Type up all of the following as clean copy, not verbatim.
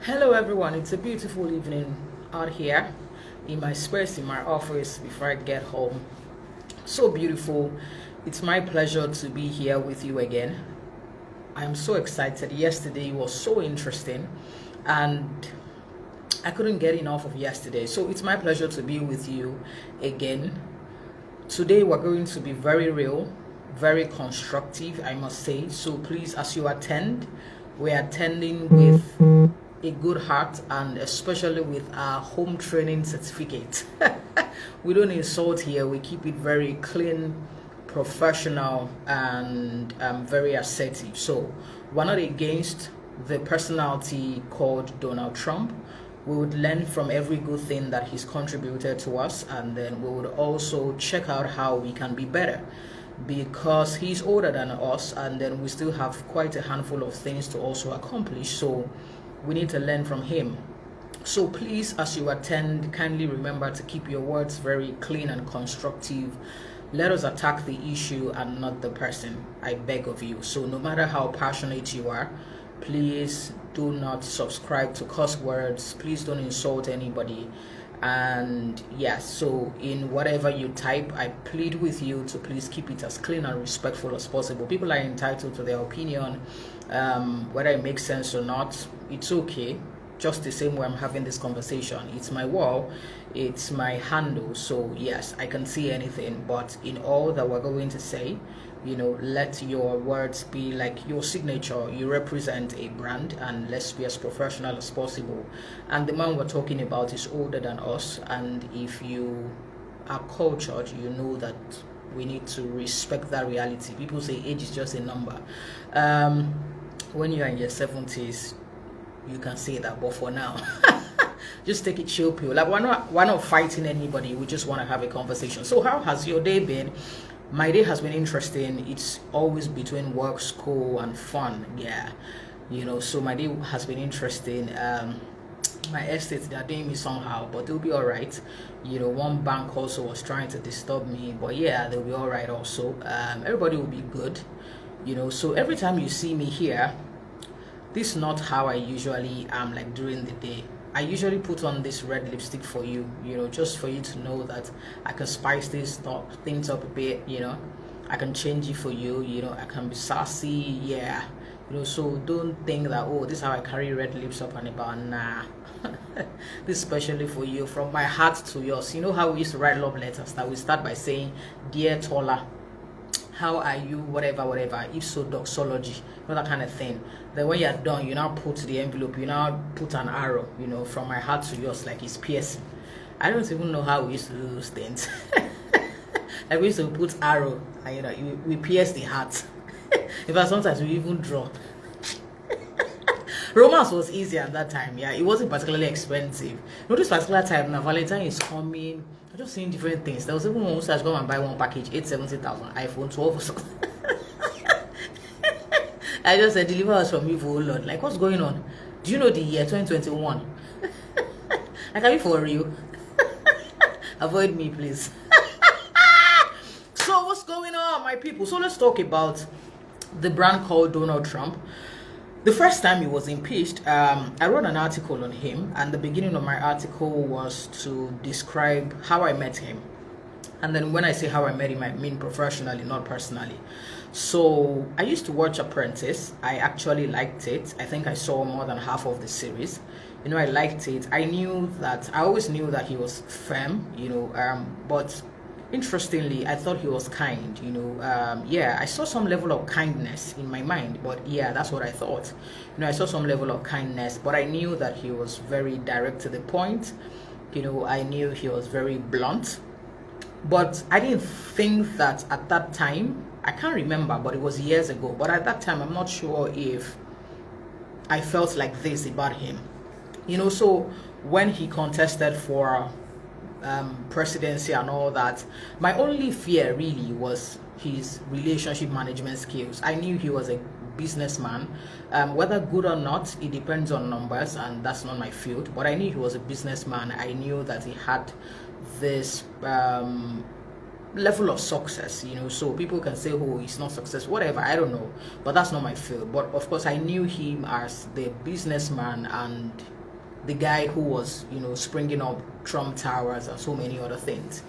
Hello everyone, it's a beautiful evening out here in my space in my office before I get home. So beautiful. It's my pleasure to be here with you again. I'm so excited. Yesterday was so interesting and I couldn't get enough of yesterday. So it's my pleasure to be with you again. Today we're going to be very real, very constructive, I must say. So please, as you attend, we're attending with a good heart and especially with our home training certificate. We don't insult here, we keep it very clean, professional, and very assertive. So we're not against the personality called Donald Trump. We would learn from every good thing that he's contributed to us, and then we would also check out how we can be better because he's older than us, and then we still have quite a handful of things to also accomplish. So we need to learn from him. So please, as you attend, kindly remember to keep your words very clean and constructive. Let us attack the issue and not the person, I beg of you. So no matter how passionate you are, please do not subscribe to curse words. Please don't insult anybody. And yes, so in whatever you type, I plead with you to please keep it as clean and respectful as possible. People are entitled to their opinion, whether it makes sense or not. It's okay. Just the same way I'm having this conversation, it's my wall, it's my handle, so yes, I can see anything, but in all that we're going to say, let your words be like your signature. You represent a brand, and let's be as professional as possible. And the man we're talking about is older than us, and if you are cultured, you know that we need to respect that reality. People say age is just a number. When you're in your 70s, you can say that, but for now, just take it chill pill. Like we're not fighting anybody, we just want to have a conversation. So how has your day been? My day has been interesting. It's always between work, school, and fun. Yeah, so my day has been interesting. My estate, they're doing me somehow, but they'll be all right. One bank also was trying to disturb me, but yeah, they'll be all right also. Everybody will be good. So every time you see me here, this is not how I usually am like during the day. I usually put on this red lipstick for you, just for you to know that I can spice things up a bit, I can change it for you, I can be sassy, yeah. So don't think that, oh, this is how I carry red lips up and about. Nah. This is specially for you, from my heart to yours. You know how we used to write love letters, that we start by saying, "Dear Tola, how are you, whatever, if so doxology," that kind of thing. Then when you're done, you now put the envelope, you now put an arrow, from my heart to yours, like it's piercing. I don't even know how we used to do those things. Like we used to put arrow and we pierce the heart. In fact, sometimes we even draw. Romance was easy at that time. Yeah, it wasn't particularly expensive. This particular time now, Valentine is coming. I'm just seeing different things. There was even one who said, "Go and buy one package, 870,000, iPhone 12 or something." I just said, "Deliver us from evil, Lord." Like, what's going on? Do you know the year 2021? Like, are you for real? Avoid me, please. So what's going on, my people? So let's talk about the brand called Donald Trump. The first time he was impeached, I wrote an article on him, and the beginning of my article was to describe how I met him. And then when I say how I met him, I mean professionally, not personally. So I used to watch Apprentice. I actually liked it. I think I saw more than half of the series. I liked it. I always knew that he was firm, but interestingly, I thought he was kind. I saw some level of kindness in my mind, but yeah, that's what I thought. I saw some level of kindness, but I knew that he was very direct to the point. I knew he was very blunt, but I didn't think that at that time. I can't remember, but it was years ago. But at that time, I'm not sure if I felt like this about him. So when he contested for presidency and all that, my only fear really was his relationship management skills. I knew he was a businessman, whether good or not, it depends on numbers, and that's not my field, but I knew he was a businessman. I knew that he had this level of success, so people can say, oh, he's not successful, whatever, I don't know, but that's not my field. But of course I knew him as the businessman and the guy who was, springing up Trump Towers and so many other things.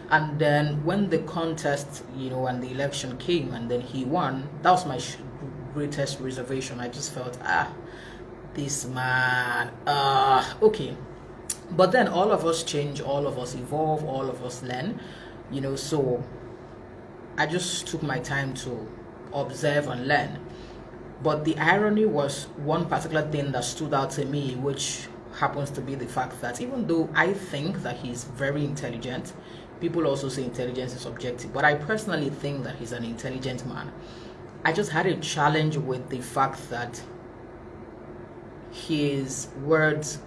And then when the contest, and the election came and then he won, that was my greatest reservation. I just felt, this man, okay. But then all of us change, all of us evolve, all of us learn, so I just took my time to observe and learn. But the irony was one particular thing that stood out to me, which happens to be the fact that even though I think that he's very intelligent, people also say intelligence is subjective, but I personally think that he's an intelligent man. I just had a challenge with the fact that his words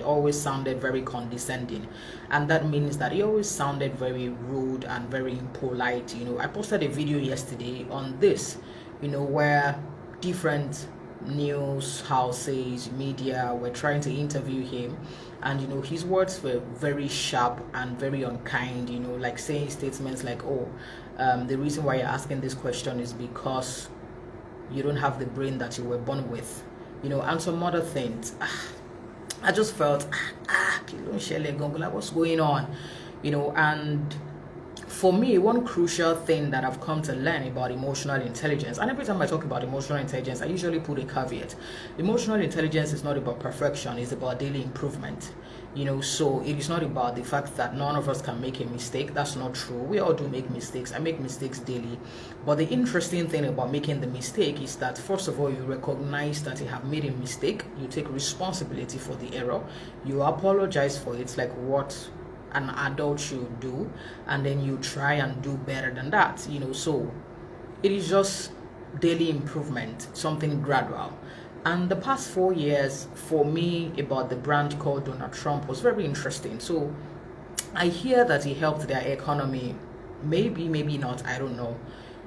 always sounded very condescending, and that means that he always sounded very rude and very impolite. I posted a video yesterday on this, where different news houses, media were trying to interview him, and his words were very sharp and very unkind, like saying statements like, oh, the reason why you're asking this question is because you don't have the brain that you were born with, and some other things. I just felt, what's going on, and for me, one crucial thing that I've come to learn about emotional intelligence, and every time I talk about emotional intelligence, I usually put a caveat. Emotional intelligence is not about perfection, it's about daily improvement. So it is not about the fact that none of us can make a mistake. That's not true. We all do make mistakes. I make mistakes daily. But the interesting thing about making the mistake is that, first of all, you recognize that you have made a mistake. You take responsibility for the error. You apologize for it, like what an adult should do, and then you try and do better than that. So it is just daily improvement, something gradual. And the past 4 years for me about the brand called Donald Trump was very interesting. So I hear that he helped their economy, maybe not, I don't know.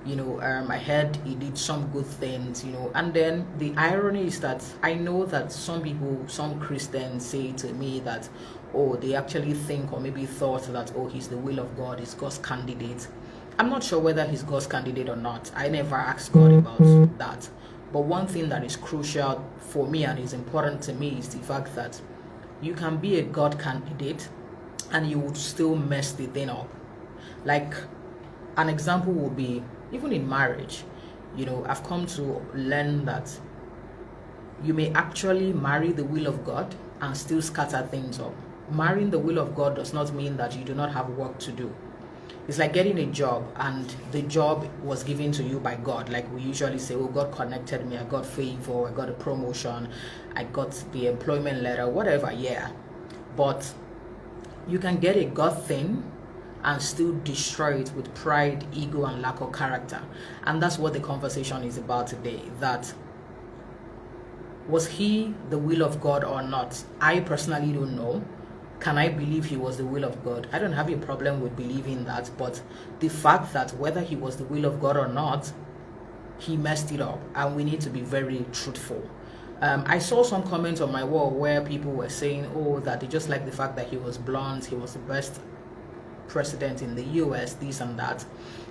I heard he did some good things, and then the irony is that I know that some Christians say to me that, oh, they actually think or maybe thought that, oh, he's the will of God, he's God's candidate. I'm not sure whether he's God's candidate or not. I never asked God about that. But one thing that is crucial for me and is important to me is the fact that you can be a God candidate and you would still mess the thing up. Like, an example would be, even in marriage, I've come to learn that you may actually marry the will of God and still scatter things up. Marrying the will of God does not mean that you do not have work to do. It's like getting a job and the job was given to you by God. Like we usually say, oh, God connected me, I got favor, I got a promotion, I got the employment letter, whatever, yeah. But you can get a God thing and still destroy it with pride, ego, and lack of character. And that's what the conversation is about today. That, was he the will of God or not? I personally don't know. Can I believe he was the will of God? I don't have a problem with believing that, but the fact that whether he was the will of God or not, he messed it up, and we need to be very truthful. I saw some comments on my wall where people were saying, oh, that they just like the fact that he was blonde, he was the best president in the US, this and that.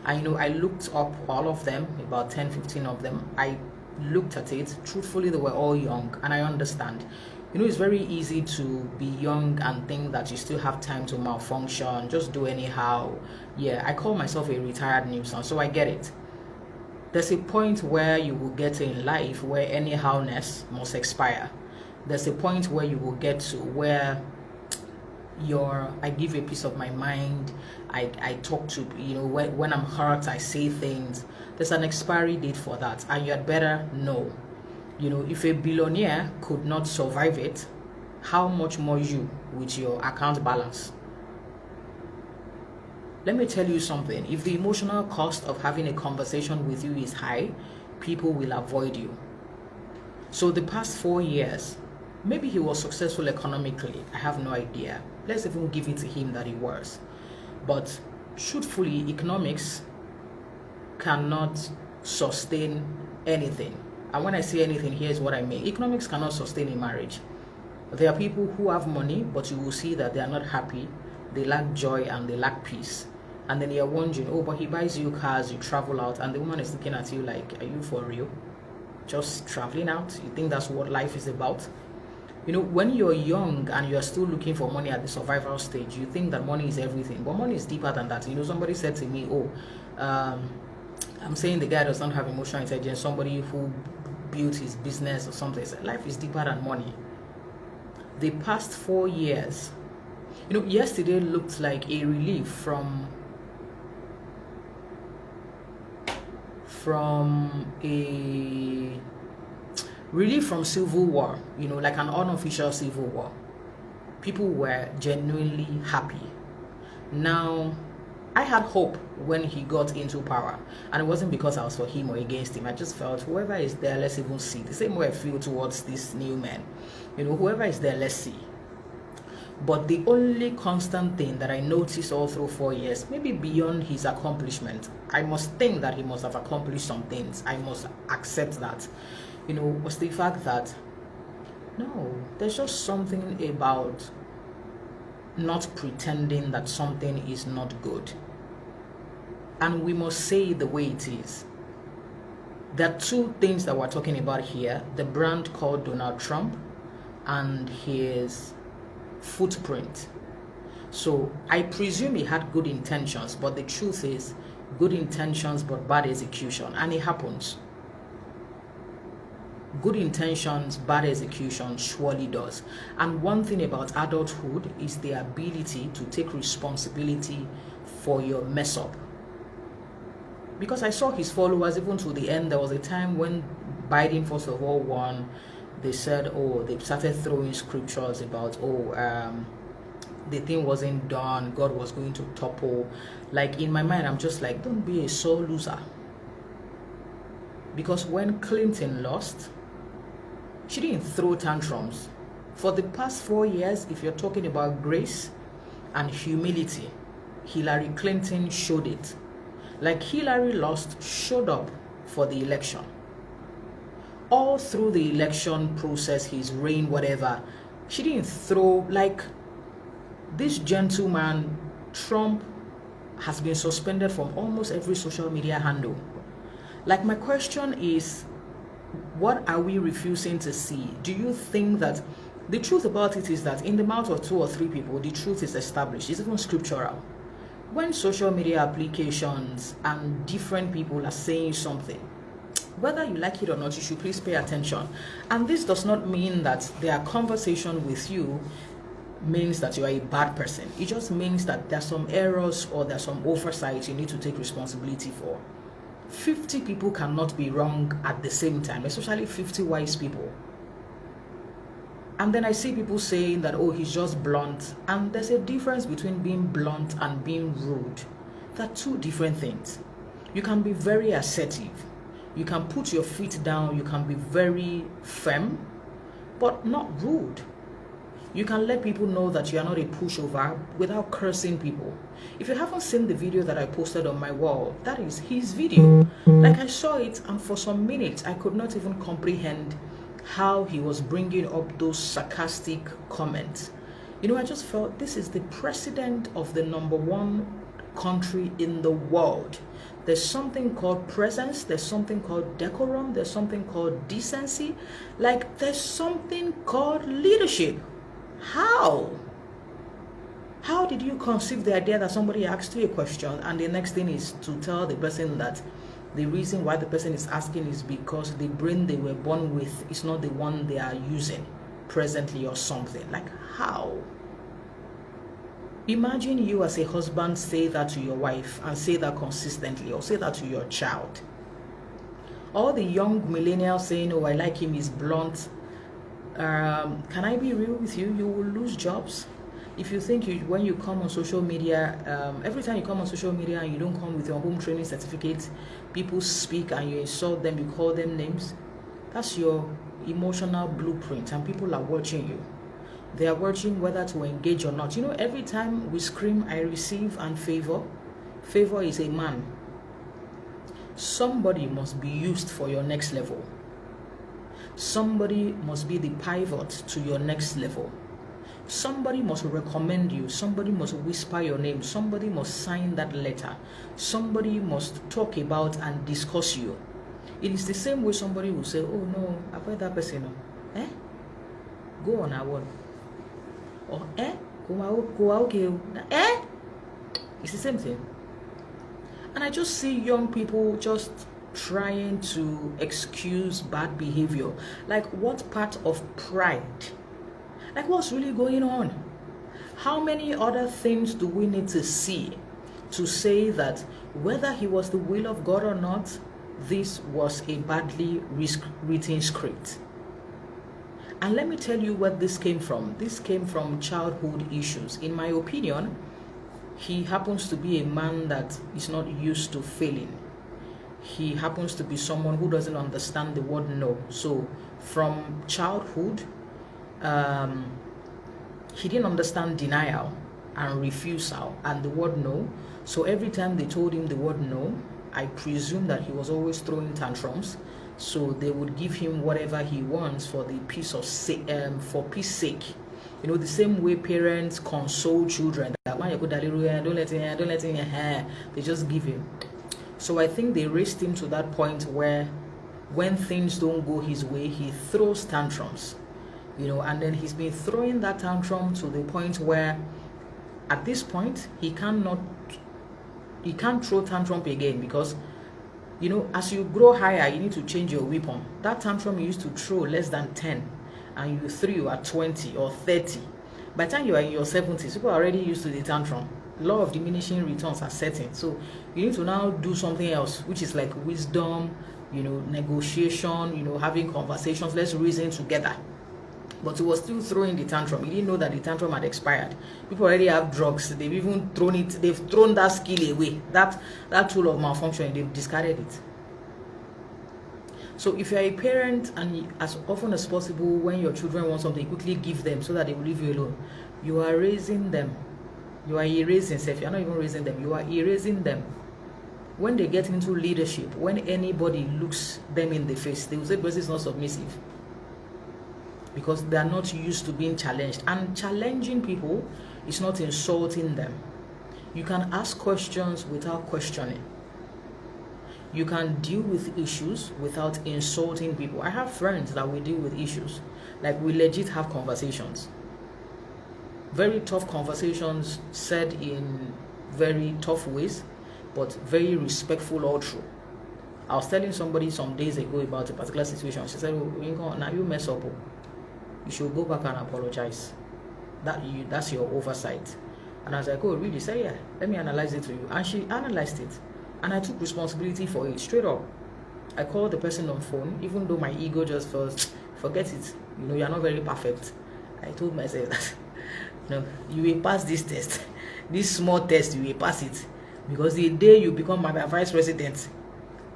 And I looked up all of them, about 10-15 of them. I looked at it. Truthfully, they were all young, and I understand. It's very easy to be young and think that you still have time to malfunction, just do anyhow. Yeah, I call myself a retired nuisance, so I get it. There's a point where you will get in life where anyhowness must expire. There's a point where you will get to where I give a piece of my mind, I talk to, when I'm hurt, I say things. There's an expiry date for that, and you had better know. If a billionaire could not survive it, how much more you with your account balance? Let me tell you something. If the emotional cost of having a conversation with you is high, people will avoid you. So the past 4 years, maybe he was successful economically. I have no idea. Let's even give it to him that he was. But truthfully, economics cannot sustain anything. And when I say anything, here's what I mean. Economics cannot sustain a marriage. There are people who have money, but you will see that they are not happy, they lack joy, and they lack peace. And then you're wondering, oh, but he buys you cars, you travel out, and the woman is looking at you like, are you for real? Just traveling out? You think that's what life is about? You know, when you're young and you're still looking for money at the survival stage, you think that money is everything. But money is deeper than that. You know, somebody said to me, oh, I'm saying the guy does not have emotional intelligence, somebody who built his business or something. So life is deeper than money. The past 4 years, you know, yesterday looked like a relief from civil war, you know, like an unofficial civil war. People were genuinely happy. Now, I had hope when he got into power, and it wasn't because I was for him or against him. I just felt whoever is there, let's even see. The same way I feel towards this new man, you know, whoever is there, let's see. But the only constant thing that I noticed all through 4 years, maybe beyond his accomplishment, I must think that he must have accomplished some things. I must accept that, you know, was the fact that, no, there's just something about not pretending that something is not good. And we must say it the way it is. There are two things that we're talking about here: the brand called Donald Trump and his footprint. So I presume he had good intentions, but the truth is, good intentions but bad execution, and it happens. Good intentions, bad execution surely does. And one thing about adulthood is the ability to take responsibility for your mess up. Because I saw his followers even to the end. There was a time when Biden first of all won. They said, oh, they started throwing scriptures about, the thing wasn't done, God was going to topple. Like, in my mind, I'm just like, don't be a sore loser. Because when Clinton lost, she didn't throw tantrums. For the past 4 years, if you're talking about grace and humility, Hillary Clinton showed it. Like, Hillary lost, showed up for the election. All through the election process, his reign, whatever, she didn't throw, like, this gentleman, Trump, has been suspended from almost every social media handle. Like, my question is, what are we refusing to see? Do you think that the truth about it is that in the mouth of 2 or 3 people, the truth is established? It's even scriptural. When social media applications and different people are saying something, whether you like it or not, you should please pay attention. And this does not mean that their conversation with you means that you are a bad person. It just means that there's some errors or there's some oversights you need to take responsibility for. 50 people cannot be wrong at the same time, especially 50 wise people. And then I see people saying that, oh, he's just blunt. And there's a difference between being blunt and being rude. They're two different things. You can be very assertive. You can put your feet down. You can be very firm, but not rude. You can let people know that you are not a pushover without cursing people. If you haven't seen the video that I posted on my wall, that is his video. Like, I saw it, and for some minutes, I could not even comprehend how he was bringing up those sarcastic comments. You know, I just felt this is the president of the #1 country in the world. There's something called presence, there's something called decorum, there's something called decency, like there's something called leadership. How did you conceive the idea that somebody asked you a question and the next thing is to tell the person that the reason why the person is asking is because the brain they were born with is not the one they are using presently or something? Like, how? Imagine you as a husband say that to your wife and say that consistently, or say that to your child. All the young millennials saying, oh, I like him, he's blunt. Can I be real with you? You will lose jobs. If you think when you come on social media, every time you come on social media and you don't come with your home training certificate, people speak and you insult them, you call them names, that's your emotional blueprint, and people are watching you. They are watching whether to engage or not. You know, every time we scream, I receive, and favor is a man. Somebody must be used for your next level. Somebody must be the pivot to your next level. Somebody must recommend you. Somebody must whisper your name. Somebody must sign that letter. Somebody must talk about and discuss you. It is the same way somebody will say, oh no, I've heard that person. Eh? Go on, I won. Or go okay. Eh? It's the same thing. And I just see young people just trying to excuse bad behavior. Like, what part of pride? Like, what's really going on? How many other things do we need to see to say that whether he was the will of God or not, this was a badly written script? And let me tell you where this came from. This came from childhood issues. In my opinion, he happens to be a man that is not used to failing. He happens to be someone who doesn't understand the word no. So from childhood, he didn't understand denial and refusal and the word no. So every time they told him the word no, I presume that he was always throwing tantrums. So they would give him whatever he wants for the for peace sake. You know, the same way parents console children that when you go don't let him, they just give him. So I think they raised him to that point where when things don't go his way, he throws tantrums. You know, and then he's been throwing that tantrum to the point where at this point he can't throw tantrum again, because you know, as you grow higher, you need to change your weapon. That tantrum you used to throw less than 10 and you threw at 20 or 30. By the time you are in your 70s, people are already used to the tantrum. Law of diminishing returns are setting. So you need to now do something else, which is like wisdom, you know, negotiation, you know, having conversations, let's reason together. But he was still throwing the tantrum. He didn't know that the tantrum had expired. People already have drugs. They've even thrown it. They've thrown that skill away. That tool of malfunction, they've discarded it. So if you're a parent and as often as possible, when your children want something, quickly give them so that they will leave you alone. You are raising them. You are erasing self. You're not even raising them. You are erasing them. When they get into leadership, when anybody looks them in the face, they will say, "Because it's not submissive." Because they are not used to being challenged. And challenging people is not insulting them. You can ask questions without questioning. You can deal with issues without insulting people. I have friends that we deal with issues. Like, we legit have conversations. Very tough conversations said in very tough ways, but very respectful all through. I was telling somebody some days ago about a particular situation. She said, "Oh, now you mess up. You should go back and apologize. That's your oversight." And I was like, "Oh, really?" She said, "Yeah, let me analyze it for you." And she analyzed it. And I took responsibility for it, straight up. I called the person on phone, even though my ego just felt, forget it. You know, you're not very perfect. I told myself that, no, you will pass this test. This small test, you will pass it. Because the day you become my vice president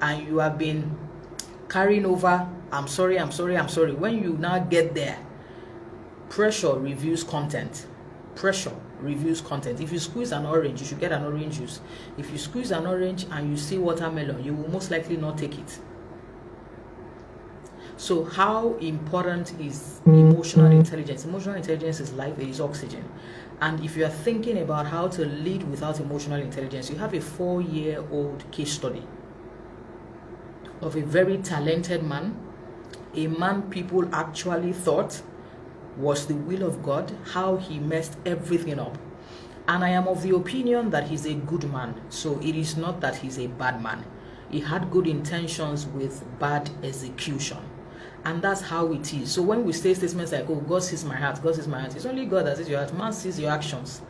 and you have been carrying over, I'm sorry. When you now get there, pressure reviews content. Pressure reviews content. If you squeeze an orange, you should get an orange juice. If you squeeze an orange and you see watermelon, you will most likely not take it. So how important is emotional intelligence? Emotional intelligence is life, it is oxygen. And if you are thinking about how to lead without emotional intelligence, you have a 4-year-old case study of a very talented man, a man people actually thought was the will of God, how he messed everything up. And I am of the opinion that he's a good man. So it is not that he's a bad man. He had good intentions with bad execution. And that's how it is. So when we say statements like, "Oh, God sees my heart, God sees my heart," it's only God that sees your heart. Man sees your actions.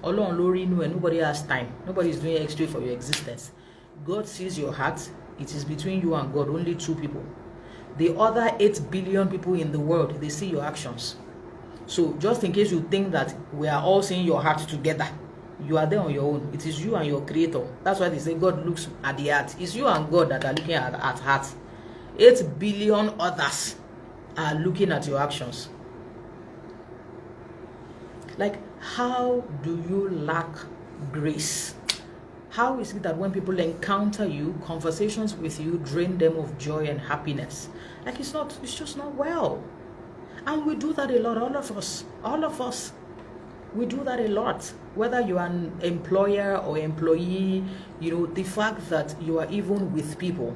Ọlọ́run ló rí inú ẹ, nobody has time. Nobody is doing extra for your existence. God sees your heart. It is between you and God, only 2 people. The other 8 billion people in the world, they see your actions. So just in case you think that we are all seeing your heart together, you are there on your own. It is you and your creator. That's why they say God looks at the heart. It's you and God that are looking at heart. 8 billion others are looking at your actions. Like, how do you lack grace? How is it that when people encounter you, conversations with you drain them of joy and happiness? Like, it's just not well. And we do that a lot, all of us. We do that a lot. Whether you are an employer or employee, you know, the fact that you are even with people,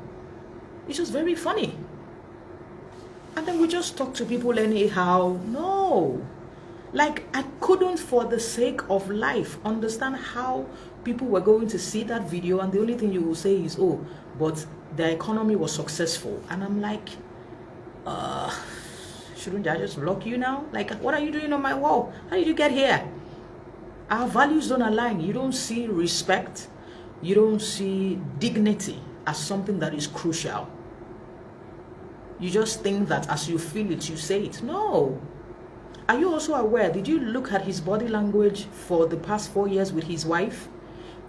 it's just very funny. And then we just talk to people anyhow. No. Like, I couldn't, for the sake of life, understand how people were going to see that video and the only thing you will say is, oh, but the economy was successful. And I'm like, shouldn't I just block you now? Like, what are you doing on my wall? How did you get here? Our values don't align. You don't see respect. You don't see dignity as something that is crucial. You just think that as you feel it, you say it. No. Are you also aware? Did you look at his body language for the past 4 years with his wife?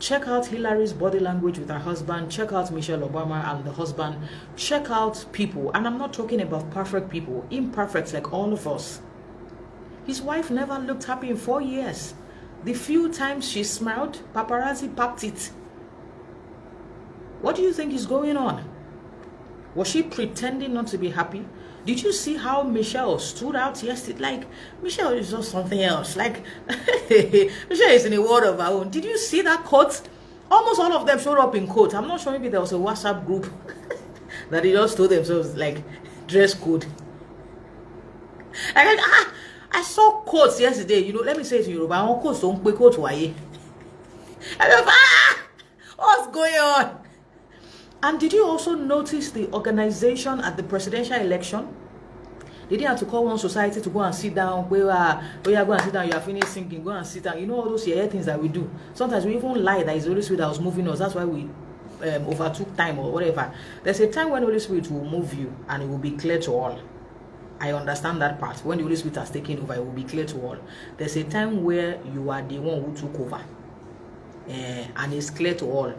Check out Hillary's body language with her husband. Check out Michelle Obama and the husband. Check out people. And I'm not talking about perfect people. Imperfect like all of us. His wife never looked happy in 4 years. The few times she smiled, paparazzi packed it. What do you think is going on? Was she pretending not to be happy? Did you see how Michelle stood out yesterday? Like, Michelle is just something else. Like, Michelle is in a world of her own. Did you see that coat? Almost all of them showed up in coat. I'm not sure, maybe there was a WhatsApp group that they just told themselves, like, dress code. I saw coats yesterday. You know, let me say it to you, but I want coats don't pay coat why. What's going on? And did you also notice the organization at the presidential election? They didn't have to call one society to go and sit down. Where you are going to sit down, you are finished singing, go and sit down. You know all those things that we do. Sometimes we even lie that it's the Holy Spirit that was moving us. That's why we overtook time or whatever. There's a time when the Holy Spirit will move you and it will be clear to all. I understand that part. When the Holy Spirit has taken over, it will be clear to all. There's a time where you are the one who took over. And it's clear to all.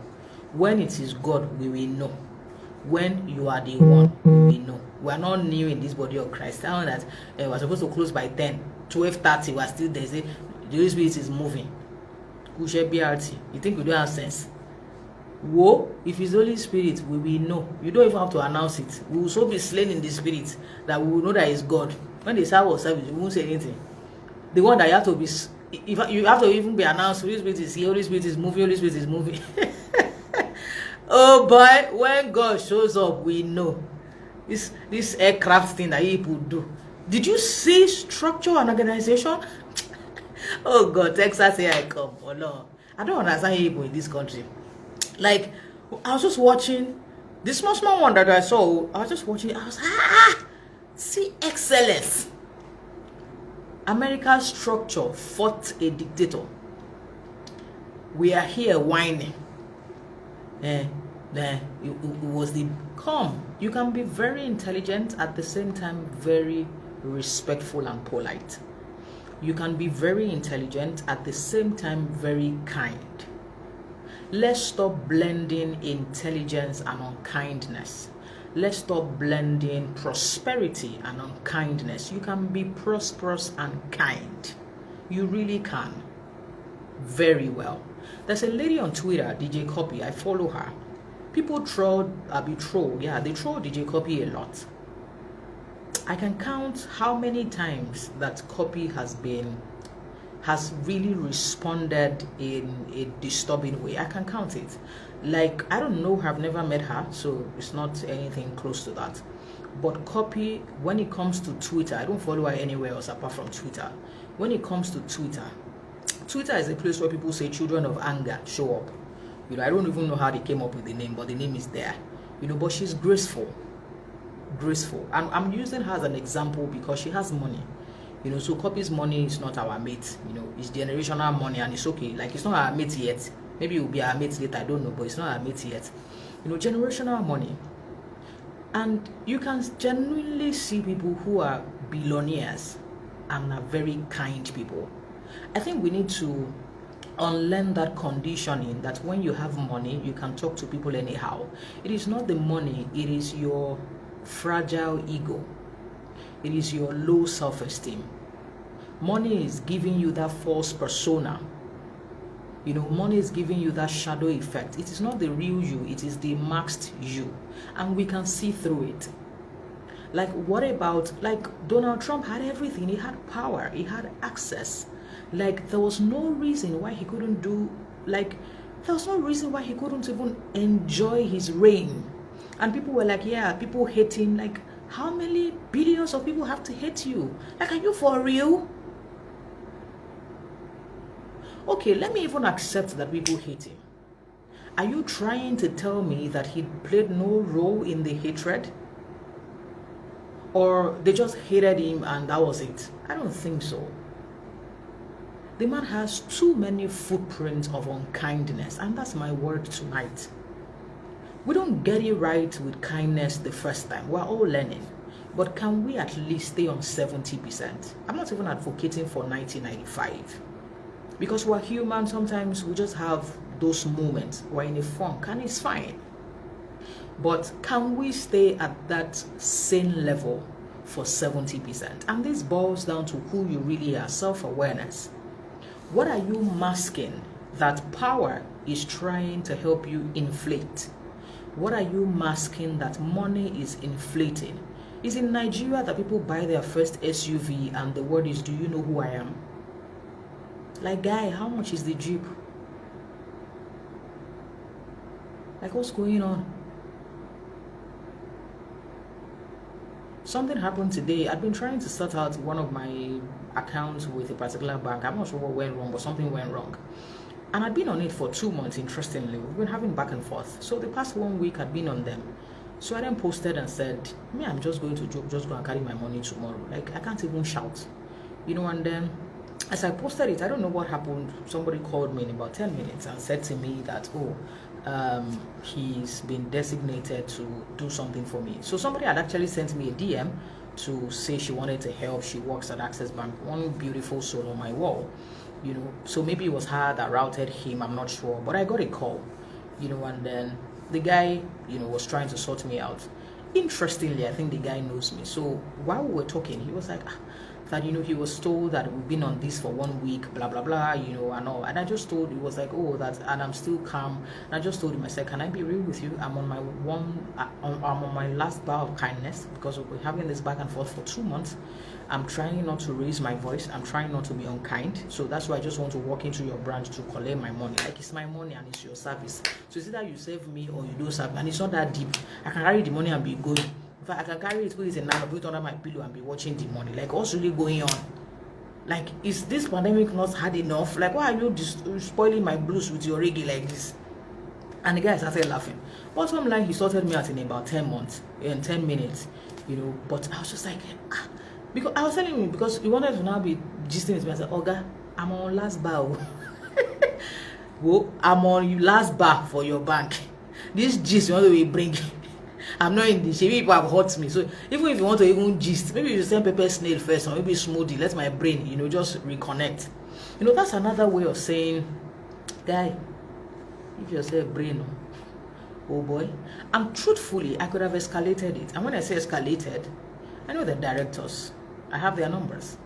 When it is God, we will know. When you are the one, we know. We are not new in this body of Christ. I know that we're supposed to close by 10, 12:30. We're still there. The Holy Spirit is moving. We share BRT. You think we don't have sense? Whoa, if it's Holy Spirit, we will know. You don't even have to announce it. We will so be slain in the Spirit that we will know that it's God. When they serve our service, we won't say anything. The one that you have to be, if you have to even be announced, Holy Spirit is here, Holy Spirit is moving, Holy Spirit is moving. Oh boy, when God shows up, we know. This aircraft thing that people do. Did you see structure and organization? Oh God, Texas, here I come. Oh no, I don't understand people in this country. Like, I was just watching this small one that I saw. I was just watching. I was see excellence. America's structure fought a dictator. We are here whining. It was the calm. You can be very intelligent at the same time very respectful and polite. You can be very intelligent at the same time very kind. Let's stop blending intelligence and unkindness. Let's stop blending prosperity and unkindness. You can be prosperous and kind. You really can. Very well. There's a lady on Twitter, DJ Copy. I follow her. People troll. They troll DJ Copy a lot. I can count how many times that Copy has really responded in a disturbing way. I can count it. Like, I don't know her, I've never met her, so it's not anything close to that. But Copy, when it comes to Twitter, I don't follow her anywhere else apart from Twitter. When it comes to Twitter is a place where people say children of anger show up. You know, I don't even know how they came up with the name, but the name is there. You know, but she's graceful. And I'm using her as an example because she has money. You know, so Copy's money is not our mate. You know, it's generational money and it's okay. Like, it's not our mate yet. Maybe it will be our mate later, I don't know, but it's not our mate yet. You know, generational money. And you can genuinely see people who are billionaires and are very kind people. I think we need to unlearn that conditioning that when you have money, you can talk to people anyhow. It is not the money, it is your fragile ego. It is your low self-esteem. Money is giving you that false persona. You know, money is giving you that shadow effect. It is not the real you, it is the masked you. And we can see through it. Like, what about, like, Donald Trump had everything. He had power, he had access. Like, there was no reason why he couldn't do, like, there was no reason why he couldn't even enjoy his reign. And people were like, yeah, people hate him. Like, how many billions of people have to hate you? Like, are you for real? Okay, let me even accept that people hate him. Are you trying to tell me that he played no role in the hatred? Or they just hated him and that was it? I don't think so. The man has too many footprints of unkindness, and that's my word tonight. We don't get it right with kindness the first time. We're all learning. But can we at least stay on 70%? I'm not even advocating for 1995. Because we're human, sometimes we just have those moments. We're in a funk and it's fine. But can we stay at that same level for 70%? And this boils down to who you really are, self-awareness. What are you masking that power is trying to help you inflate? What are you masking that money is inflating? Is in Nigeria that people buy their first SUV and the word is, do you know who I am? Like, guy, how much is the Jeep? Like, what's going on? Something happened today. I've been trying to sort out one of my accounts with a particular bank. I'm not sure what went wrong, but something went wrong. And I'd been on it for 2 months, interestingly. We've been having back and forth. So the past 1 week I'd been on them. So I then posted and said, me, I'm just going to just go and carry my money tomorrow. Like, I can't even shout. You know, and then as I posted it, I don't know what happened. Somebody called me in about 10 minutes and said to me that, he's been designated to do something for me. So somebody had actually sent me a DM to say she wanted to help. She works at Access Bank. One beautiful soul on my wall, you know. So maybe it was her that routed him, I'm not sure. But I got a call, you know, and then the guy, you know, was trying to sort me out. Interestingly, I think the guy knows me. So while we were talking, he was like, that, you know, he was told that we've been on this for 1 week, blah, blah, blah, you know, and all. And I just told, he was like, oh, that, and I'm still calm. And I just told him, I said, can I be real with you? I'm on my I'm on my last bar of kindness because we're having this back and forth for 2 months. I'm trying not to raise my voice. I'm trying not to be unkind. So that's why I just want to walk into your branch to collect my money. Like, it's my money and it's your service. So it's either you save me or you don't serve me. And it's not that deep. I can carry the money and be good. In fact, I can carry it, put it in now, put it under my pillow and be watching the money. Like, what's really going on? Like, is this pandemic not hard enough? Like, why are you just spoiling my blues with your reggae like this? And the guy started laughing. Bottom line, he sorted me out in about 10 minutes, you know. But I was just like, because I was telling him, because he wanted to now be gisting with me. I said, Oga, I'm on last bar. Well, I'm on last bar for your bank. This gist, you want to bring. I'm not in this. People have hurt me. So even if you want to even gist, maybe you send pepper snail first or maybe smoothie. Let my brain, you know, just reconnect. You know, that's another way of saying, guy, if you say brain, oh boy. And truthfully, I could have escalated it. And when I say escalated, I know the directors. I have their numbers.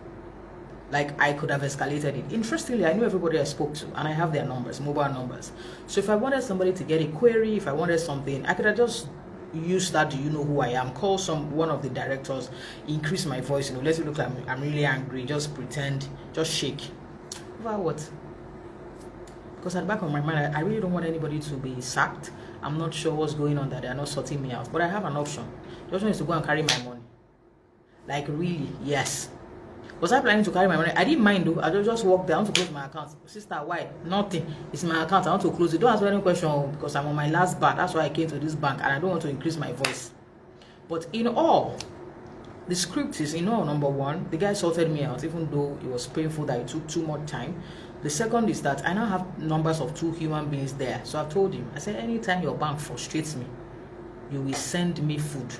Like, I could have escalated it. Interestingly, I knew everybody I spoke to, and I have their numbers, mobile numbers. So if I wanted somebody to get a query, if I wanted something, I could have just use that, do you know who I am, call one of the directors, increase my voice, you know, let it look like I'm really angry, just pretend, just shake. Over what? Because at the back of my mind, I really don't want anybody to be sacked. I'm not sure what's going on, that they're not sorting me out, but I have an option. The option is to go and carry my money. Like, really? Yes. Was I planning to carry my money? I didn't mind though. I just walked there. I want to close my account. Sister, why? Nothing. It's my account. I want to close it. Don't ask me any question because I'm on my last bar. That's why I came to this bank and I don't want to increase my voice. But in all, the script is, number one, the guy sorted me out, even though it was painful that it took too much time. The second is that I now have numbers of 2 human beings there. So I've told him, I said, anytime your bank frustrates me, you will send me food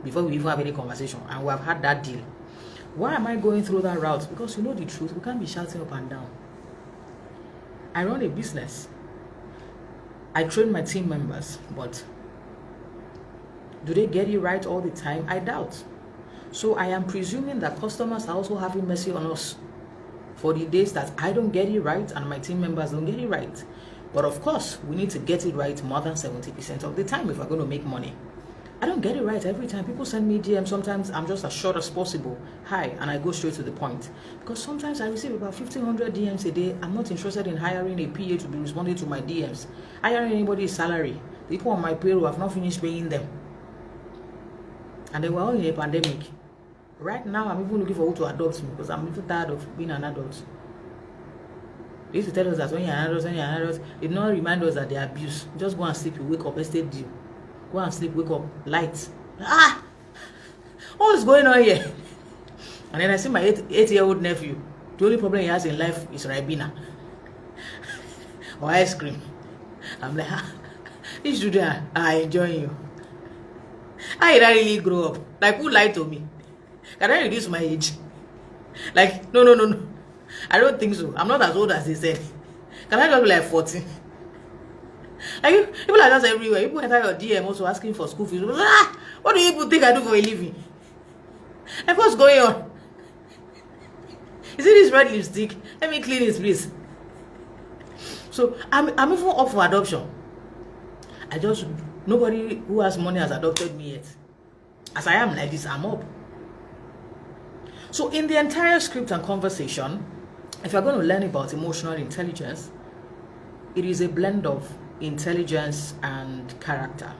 before we even have any conversation. And we have had that deal. Why am I going through that route? Because you know the truth, we can't be shouting up and down. I run a business. I train my team members, but do they get it right all the time? I doubt. So I am presuming that customers are also having mercy on us for the days that I don't get it right and my team members don't get it right. But of course, we need to get it right more than 70% of the time if we're going to make money. I don't get it right every time. People send me DM. Sometimes I'm just as short as possible. Hi, and I go straight to the point. Because sometimes I receive about 1,500 DMs a day. I'm not interested in hiring a PA to be responding to my DMs. Hiring anybody's salary. The people on my payroll have not finished paying them. And they were all in a pandemic. Right now, I'm even looking for who to adopt me because I'm even tired of being an adult. They used to tell us that when you're an adult, they did not remind us that they abuse. Just go and sleep, you wake up, estate due. Go and sleep, wake up, light. What's going on here? And then I see my 8-year-old nephew. The only problem he has in life is Ribena or ice cream. I'm like, these children are enjoying you. How did I really grow up? Like, who lied to me? Can I reduce my age? Like, no. I don't think so. I'm not as old as they said. Can I just be like 14? Like, people are just everywhere. People enter your DM also asking for school fees. What do you people think I do for a living? Like, what's going on? Is it this red lipstick? Let me clean it, please. So I'm even up for adoption. Nobody who has money has adopted me yet. As I am like this, I'm up. So in the entire script and conversation, if you're going to learn about emotional intelligence, it is a blend of intelligence and character.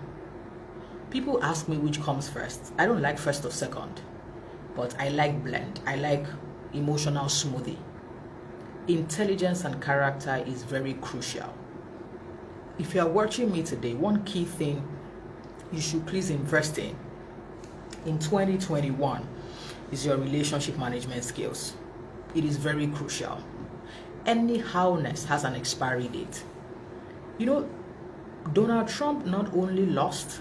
People ask me which comes first. I don't like first or second, but I like blend. I like emotional smoothie. Intelligence and character is very crucial. If you are watching me today, one key thing you should please invest in 2021 is your relationship management skills. It is very crucial. Any howness has an expiry date. You know, Donald Trump not only lost,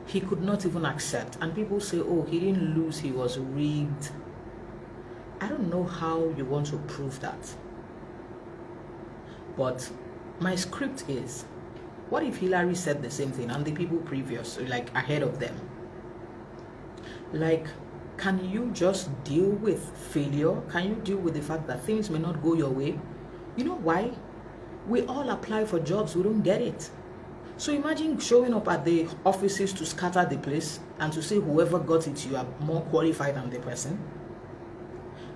he could not even accept. And people say, oh, he didn't lose, he was rigged. I don't know how you want to prove that. But my script is, what if Hillary said the same thing and the people previous, like ahead of them? Like, can you just deal with failure? Can you deal with the fact that things may not go your way? You know why? We all apply for jobs, we don't get it. So imagine showing up at the offices to scatter the place and to say whoever got it, you are more qualified than the person.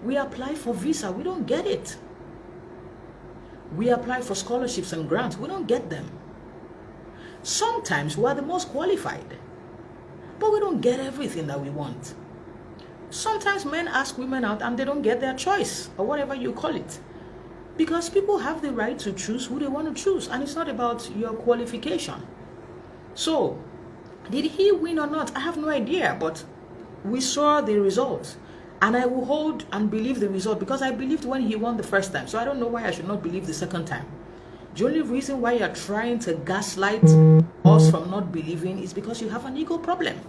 We apply for visa, we don't get it. We apply for scholarships and grants, we don't get them. Sometimes we are the most qualified, but we don't get everything that we want. Sometimes men ask women out and they don't get their choice, or whatever you call it. Because people have the right to choose who they want to choose, and it's not about your qualification. So, did he win or not? I have no idea, but we saw the result. And I will hold and believe the result because I believed when he won the first time. So I don't know why I should not believe the second time. The only reason why you're trying to gaslight us from not believing is because you have an ego problem.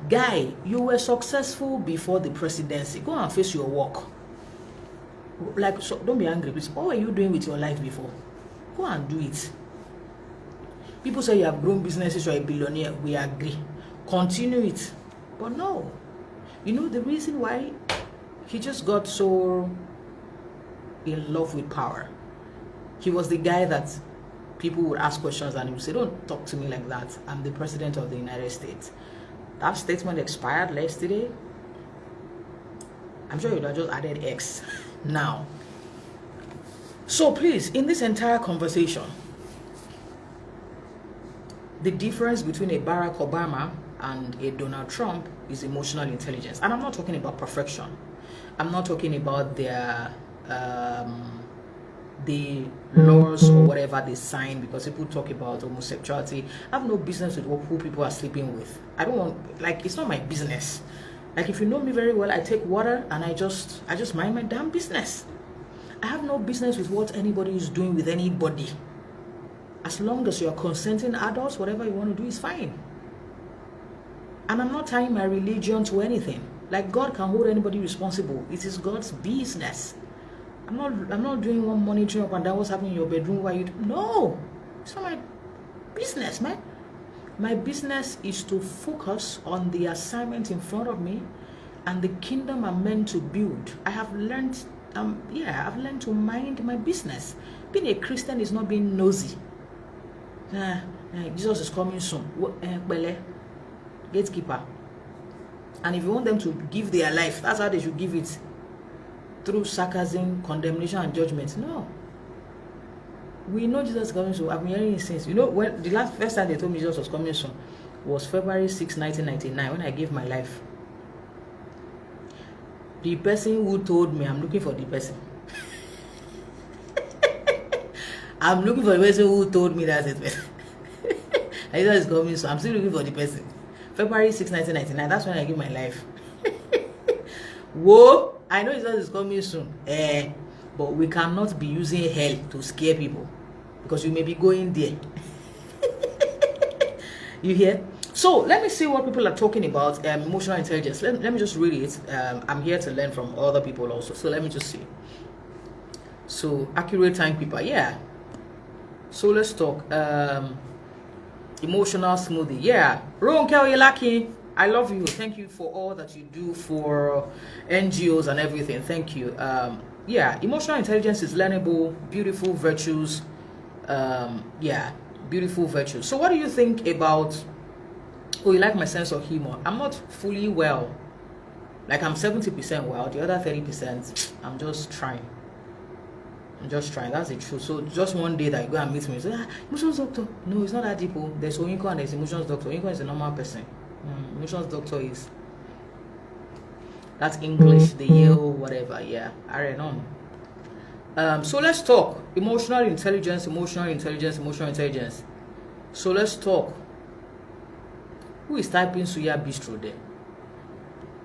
Guy, you were successful before the presidency. Go and face your work. Like, so don't be angry, please. What were you doing with your life before? Go and do it. People say you have grown businesses, you're a billionaire. We agree. Continue it. But no. You know the reason why he just got so in love with power? He was the guy that people would ask questions and he would say, don't talk to me like that. I'm the president of the United States. That statement expired yesterday. I'm sure you'd have just added X now. So please, in this entire conversation, the difference between a Barack Obama and a Donald Trump is emotional intelligence. And I'm not talking about perfection. I'm not talking about their the laws or whatever they sign, because people talk about homosexuality. I have no business with who people are sleeping with. I don't want, like, it's not my business. Like, if you know me very well, I take water and I just mind my damn business. I have no business with what anybody is doing with anybody. As long as you're consenting adults, whatever you want to do is fine. And I'm not tying my religion to anything. Like, God can hold anybody responsible. It is God's business. I'm not doing one monitoring up and down what's happening in your bedroom while you do. No, it's not my business, man. My business is to focus on the assignment in front of me and the kingdom I'm meant to build. I have learned, I've learned to mind my business. Being a Christian is not being nosy. Jesus is coming soon. gatekeeper. And if you want them to give their life, that's how they should give it. Through sarcasm, condemnation, and judgment. No. We know Jesus is coming soon. I've been hearing it since. You know, when the first time they told me Jesus was coming soon was February 6, 1999, when I gave my life. The person who told me, I'm looking for the person. I'm looking for the person who told me that Jesus is coming soon. I'm still looking for the person. February 6, 1999, that's when I gave my life. Whoa! I know Jesus is coming soon. But we cannot be using hell to scare people, because you may be going there. You hear? So let me see what people are talking about. Emotional intelligence. Let me just read it. I'm here to learn from other people also. So let me just see. So accurate timekeeper. Yeah. So let's talk. Emotional smoothie. Yeah. Ronke Oyelaki, I love you. Thank you for all that you do for NGOs and everything. Thank you. Yeah, emotional intelligence is learnable, beautiful virtues. Yeah, beautiful virtues. So what do you think about, oh, you like my sense of humor? I'm not fully well. Like, I'm 70% well. The other 30%, I'm just trying. That's the truth. So just one day that you go and meet me, you say, emotions doctor. No, it's not that deep. There's Oyinko and there's emotions doctor. Oyinko is a normal person. Emotions doctor is that's English, the Yale, whatever. Yeah, I don't know. So let's talk emotional intelligence. So let's talk. Who is typing Suya Bistro there?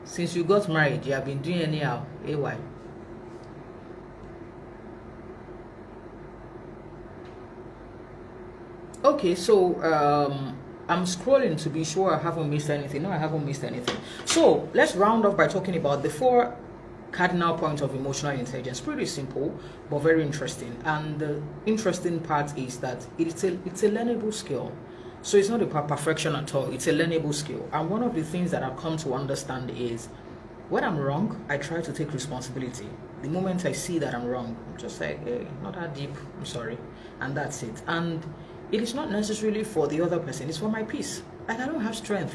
Since you got married, you have been doing anyhow. AY. Okay, so I'm scrolling to be sure I haven't missed anything. No, I haven't missed anything. So let's round off by talking about the 4 cardinal points of emotional intelligence. Pretty simple, but very interesting. And the interesting part is that it's a learnable skill. So it's not a perfection at all. It's a learnable skill. And one of the things that I've come to understand is when I'm wrong, I try to take responsibility. The moment I see that I'm wrong, I'm just like, hey, not that deep. I'm sorry. And that's it. And it is not necessarily for the other person. It's for my peace. Like, I don't have strength.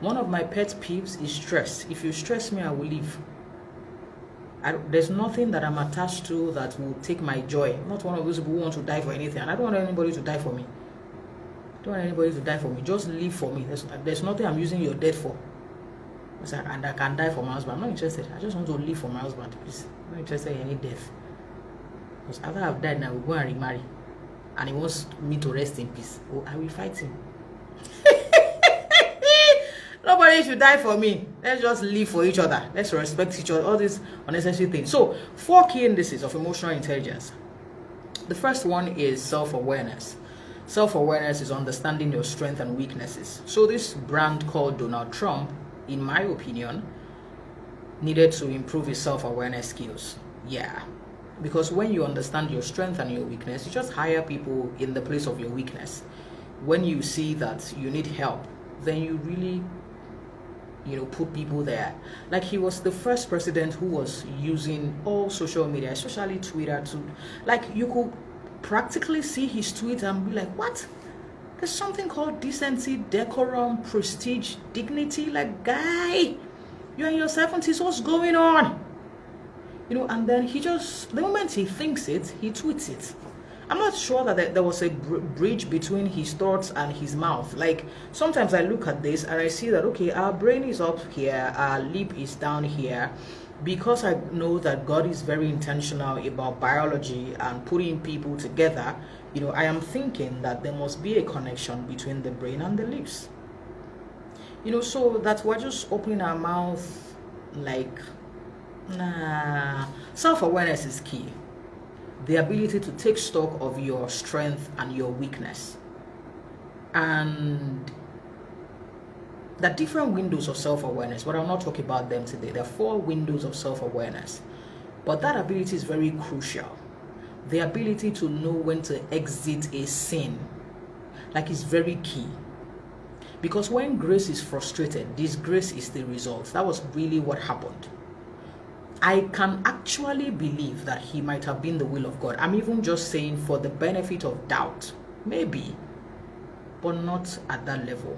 One of my pet peeves is stress. If you stress me, I will leave. There's nothing that I'm attached to that will take my joy. I'm not one of those people who want to die for anything. And I don't want anybody to die for me. Just live for me. There's nothing I'm using your death for. And I can die for my husband. I'm not interested. I just want to live for my husband. Please. I'm not interested in any death. Because after I've died, now we'll go and remarry. And he wants me to rest in peace. Oh, I will fight him. Nobody should die for me. Let's just live for each other. Let's respect each other. All these unnecessary things. So, 4 key indices of emotional intelligence. The first one is self-awareness. Self-awareness is understanding your strengths and weaknesses. So this brand called Donald Trump, in my opinion, needed to improve his self-awareness skills. Yeah. Because when you understand your strength and your weakness, you just hire people in the place of your weakness. When you see that you need help, then you really, put people there. Like, he was the first president who was using all social media, especially Twitter, to, like, you could practically see his tweet and be like, what? There's something called decency, decorum, prestige, dignity. Like, guy, you're in your 70s, what's going on? And then the moment he thinks it, he tweets it. I'm not sure that there was a bridge between his thoughts and his mouth. Like, sometimes I look at this and I see that, okay, our brain is up here, our lip is down here. Because I know that God is very intentional about biology and putting people together, I am thinking that there must be a connection between the brain and the lips. So that we're just opening our mouth like, nah. Self-awareness is key. The ability to take stock of your strength and your weakness. And the different windows of self-awareness, but I'll not talk about them today. There are 4 windows of self-awareness. But that ability is very crucial. The ability to know when to exit a sin, like, is very key. Because when grace is frustrated, disgrace is the result. That was really what happened. I can actually believe that he might have been the will of God. I'm even just saying for the benefit of doubt. Maybe. But not at that level.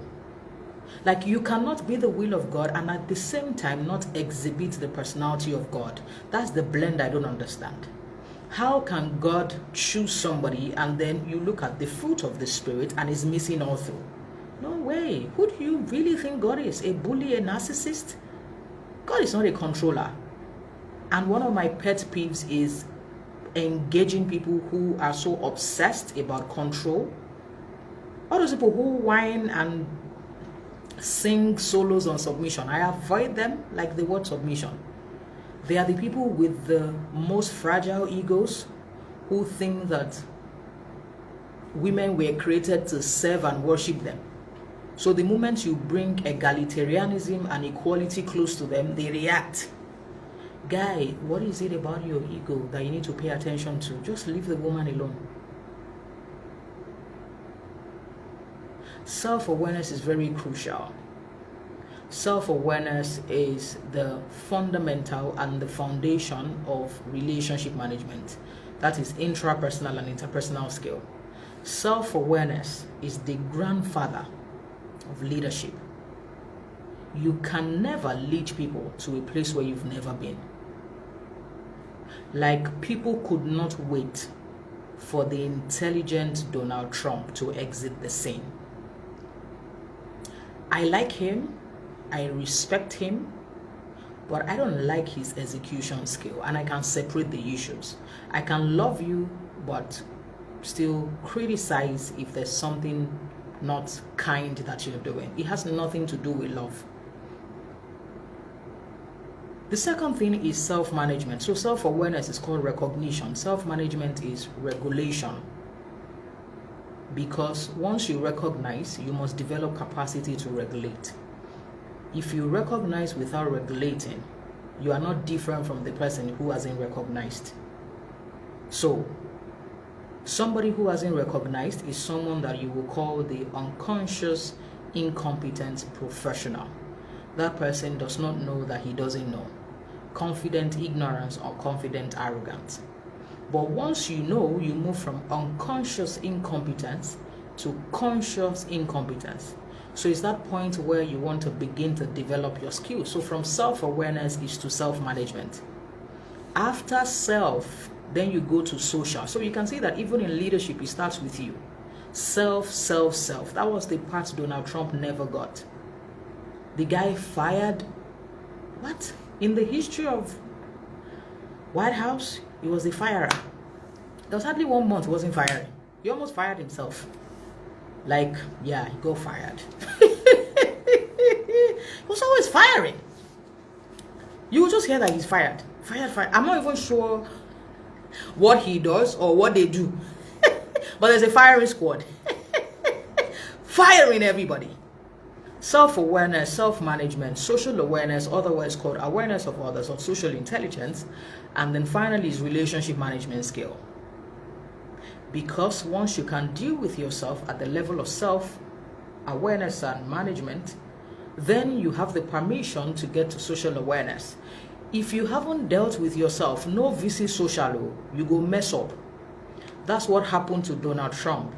Like, you cannot be the will of God and at the same time not exhibit the personality of God. That's the blend I don't understand. How can God choose somebody and then you look at the fruit of the Spirit and is missing all through? No way. Who do you really think God is? A bully, a narcissist? God is not a controller. And one of my pet peeves is engaging people who are so obsessed about control. All those people who whine and sing solos on submission, I avoid them like the word submission. They are the people with the most fragile egos who think that women were created to serve and worship them. So the moment you bring egalitarianism and equality close to them, they react. Guy, what is it about your ego that you need to pay attention to? Just leave the woman alone. Self-awareness is very crucial. Self-awareness is the fundamental and the foundation of relationship management. That is intrapersonal and interpersonal skill. Self-awareness is the grandfather of leadership. You can never lead people to a place where you've never been. Like, people could not wait for the intelligent Donald Trump to exit the scene. I like him, I respect him, but I don't like his execution skill, and I can separate the issues. I can love you, but still criticize if there's something not kind that you're doing. It has nothing to do with love. The second thing is self-management. So self-awareness is called recognition. Self-management is regulation. Because once you recognize, you must develop capacity to regulate. If you recognize without regulating, you are not different from the person who hasn't recognized. So, somebody who hasn't recognized is someone that you will call the unconscious, incompetent professional. That person does not know that he doesn't know. Confident ignorance or confident arrogance. But once you know, you move from unconscious incompetence to conscious incompetence. So it's that point where you want to begin to develop your skills. So from self-awareness is to self-management. After self, then you go to social. So you can see that even in leadership, it starts with you. Self, self, self. That was the part Donald Trump never got. The guy fired, what? In the history of White House, he was the firer. There was hardly 1 month he wasn't firing. He almost fired himself. Like, yeah, he got fired. He was always firing. You will just hear that he's fired. Fired. I'm not even sure what he does or what they do. But there's a firing squad. Firing everybody. Self-awareness, self-management, social awareness, otherwise called awareness of others or social intelligence, and then finally is relationship management skill. Because once you can deal with yourself at the level of self-awareness and management, then you have the permission to get to social awareness. If you haven't dealt with yourself, no VC social, you go mess up. That's what happened to Donald Trump.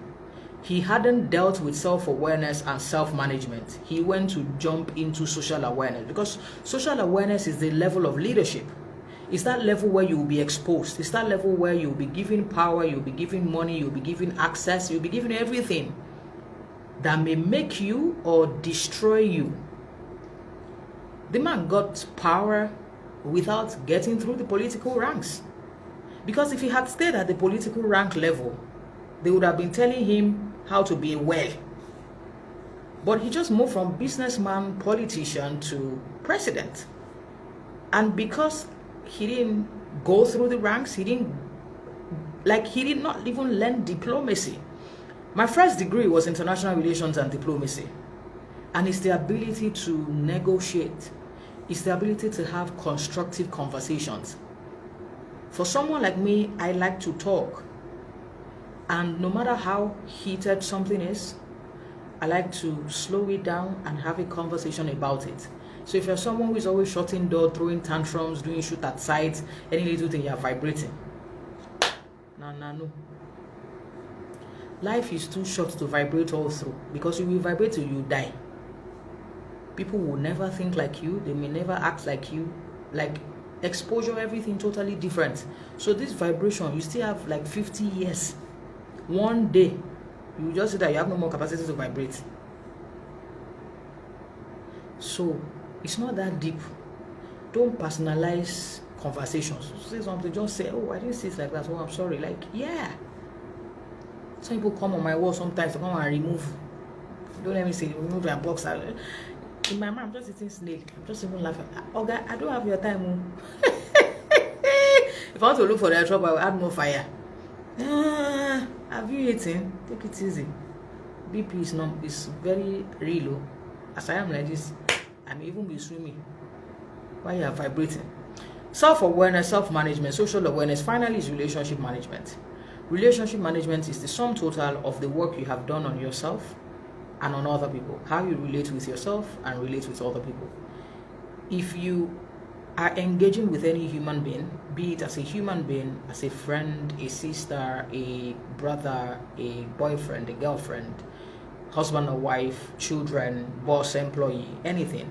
He hadn't dealt with self-awareness and self-management. He went to jump into social awareness because social awareness is the level of leadership. It's that level where you will be exposed. It's that level where you'll be given power, you'll be given money, you'll be given access, you'll be given everything that may make you or destroy you. The man got power without getting through the political ranks. Because if he had stayed at the political rank level, they would have been telling him how to be well. But he just moved from businessman, politician to president. And because he didn't go through the ranks, he did not even learn diplomacy. My first degree was international relations and diplomacy. And it's the ability to negotiate. It's the ability to have constructive conversations. For someone like me, I like to talk. And no matter how heated something is, I like to slow it down and have a conversation about it. So if you're someone who is always shutting door, throwing tantrums, doing shoot at sides, any little thing, you're vibrating. No. Life is too short to vibrate all through, because if you vibrate till you die. People will never think like you. They may never act like you. Like exposure, everything totally different. So this vibration, you still have like 50 years. One day, you just say that you have no more capacity to vibrate. So it's not that deep. Don't personalize conversations. Say something, just say, oh, I didn't see it like that. Oh, I'm sorry. Like, yeah. Some people come on my wall sometimes to come and remove. Don't let me say remove their box. In my mind, I'm just eating snail. I'm just even laughing. Okay, I don't have your time. If I want to look for their trouble, I will add more fire. Have you eaten? Take it easy. BP is very real. As I am like this, I may even be swimming while you are vibrating. Self-awareness, self-management, social awareness. Finally, is relationship management. Relationship management is the sum total of the work you have done on yourself and on other people. How you relate with yourself and relate with other people. If you are engaging with any human being, be it as a human being, as a friend, a sister, a brother, a boyfriend, a girlfriend, husband or wife, children, boss, employee, anything,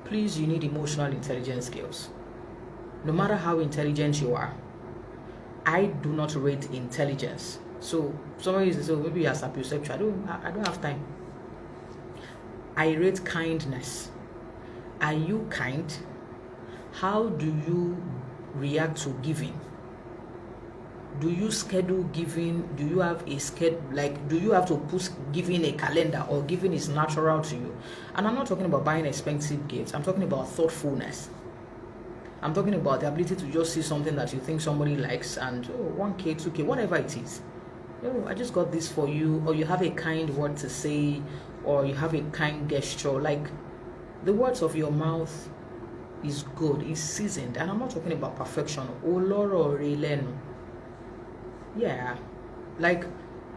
please, you need emotional intelligence skills. No matter how intelligent you are, I do not rate intelligence. So somebody says, "Oh, maybe you're sapiosexual." I don't have time. I rate kindness. Are you kind? How do you react to giving? Do you schedule giving? Do you have a schedule? Like, do you have to put giving a calendar, or giving is natural to you? And I'm not talking about buying expensive gifts. I'm talking about thoughtfulness. I'm talking about the ability to just see something that you think somebody likes and, oh, 1K, 2K, whatever it is. Oh, I just got this for you. Or you have a kind word to say, or you have a kind gesture. Like, the words of your mouth is good, is seasoned. And I'm not talking about perfection. Oloro Relen. Yeah. Like,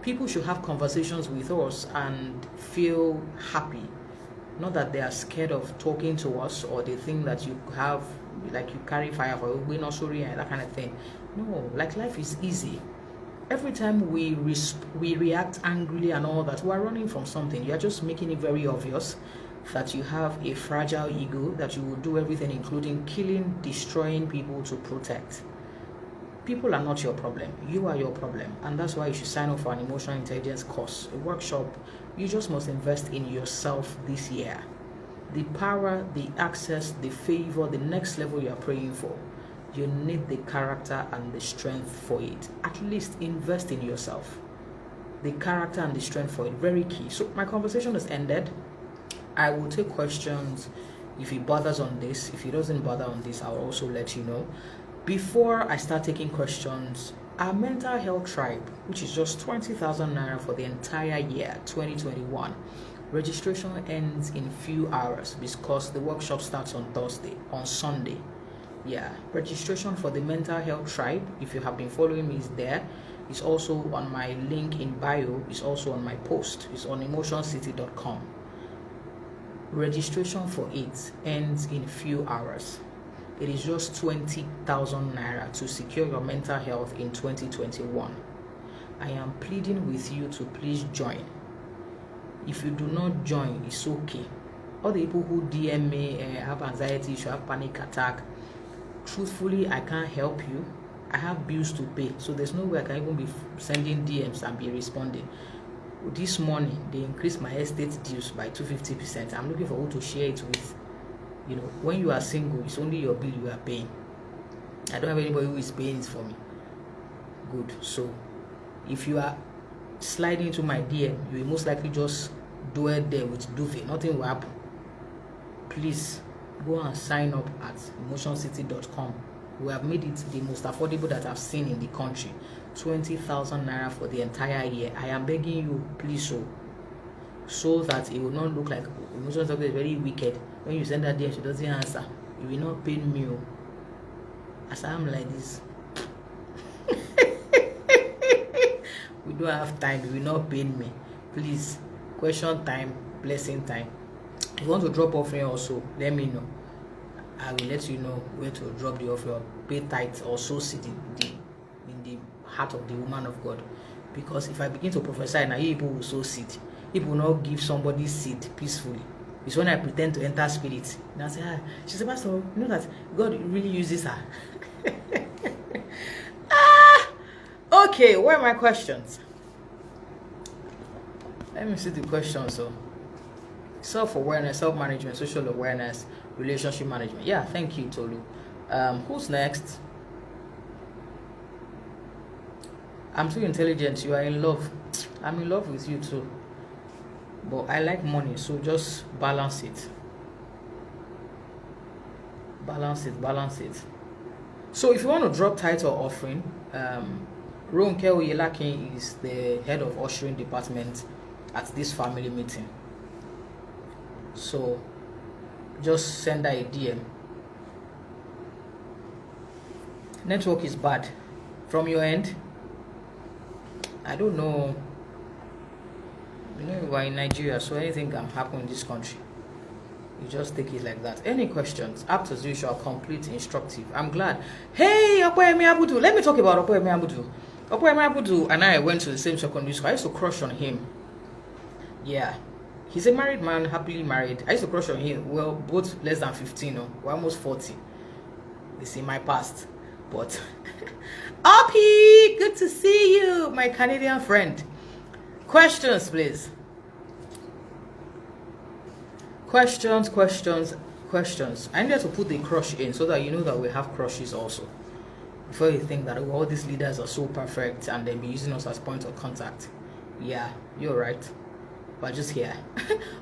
people should have conversations with us and feel happy. Not that they are scared of talking to us, or they think that you have, like, you carry fire for we're not sorry and that kind of thing. No, like, life is easy. Every time we react angrily and all that, we're running from something. You're just making it very obvious that you have a fragile ego, that you will do everything, including killing, destroying people to protect. People are not your problem. You are your problem. And that's why you should sign up for an emotional intelligence course, a workshop. You just must invest in yourself this year. The power, the access, the favor, the next level you are praying for, you need the character and the strength for it. At least invest in yourself. The character and the strength for it, very key. So my conversation has ended. I will take questions if he bothers on this. If he doesn't bother on this, I'll also let you know. Before I start taking questions, our mental health tribe, which is just 20,000 naira for the entire year 2021, registration ends in few hours because the workshop starts on Sunday. Yeah, registration for the mental health tribe, if you have been following me, is there. It's also on my link in bio. It's also on my post. It's on emotioncity.com. Registration for it ends in few hours. It is just 20,000 naira to secure your mental health in 2021. I am pleading with you to please join. If you do not join, it's okay. All the people who DM me have anxiety, you have panic attack. Truthfully, I can't help you. I have bills to pay, so there's no way I can even be sending DMs and be responding. This morning, they increased my estate dues by 250%. I'm looking for who to share it with. You know, when you are single, it's only your bill you are paying. I don't have anybody who is paying it for me. Good. So, if you are sliding into my DM, you will most likely just do it there with duvet. Nothing will happen. Please go and sign up at emotioncity.com. We have made it the most affordable that I've seen in the country. 20,000 naira for the entire year. I am begging you, please, so that it will not look like Emotion City is very wicked. When you send her there, she doesn't answer. You will not pay me. As I am like this, we don't have time. You will not pay me. Please, question time, blessing time. If you want to drop offering also, let me know. I will let you know where to drop the offering, pay tithe, or sow seed in the heart of the woman of God. Because if I begin to prophesy, now you people will sow seed. People will not give somebody seed peacefully. It's when I pretend to enter spirit. And I say, she said, Pastor, you know that God really uses her. Okay, where are my questions? Let me see the questions. So, self-awareness, self-management, social awareness, relationship management. Yeah, thank you, Tolu. Who's next? I'm too intelligent. You are in love. I'm in love with you too. But I like money, so just balance it. Balance it. So if you want to drop title offering, Ronke Oyelaki is the head of ushering department at this family meeting. So just send her a DM. Network is bad. From your end, I don't know. You know, we're in Nigeria, so anything can happen in this country. You just take it like that. Any questions? Apt as usual, complete, instructive. I'm glad. Hey, Okoyemi Abudu. Let me talk about Okoyemi Abudu. Okoyemi Abudu and I went to the same secondary school. I used to crush on him. Yeah. He's a married man, happily married. I used to crush on him. Well, both less than 15, or we're almost 40. It's in my past. But, Oppie, good to see you, my Canadian friend. Questions, please. Questions. I need to put the crush in so that you know that we have crushes also. Before you think that all these leaders are so perfect and they'll be using us as point of contact. Yeah, you're right. But just here.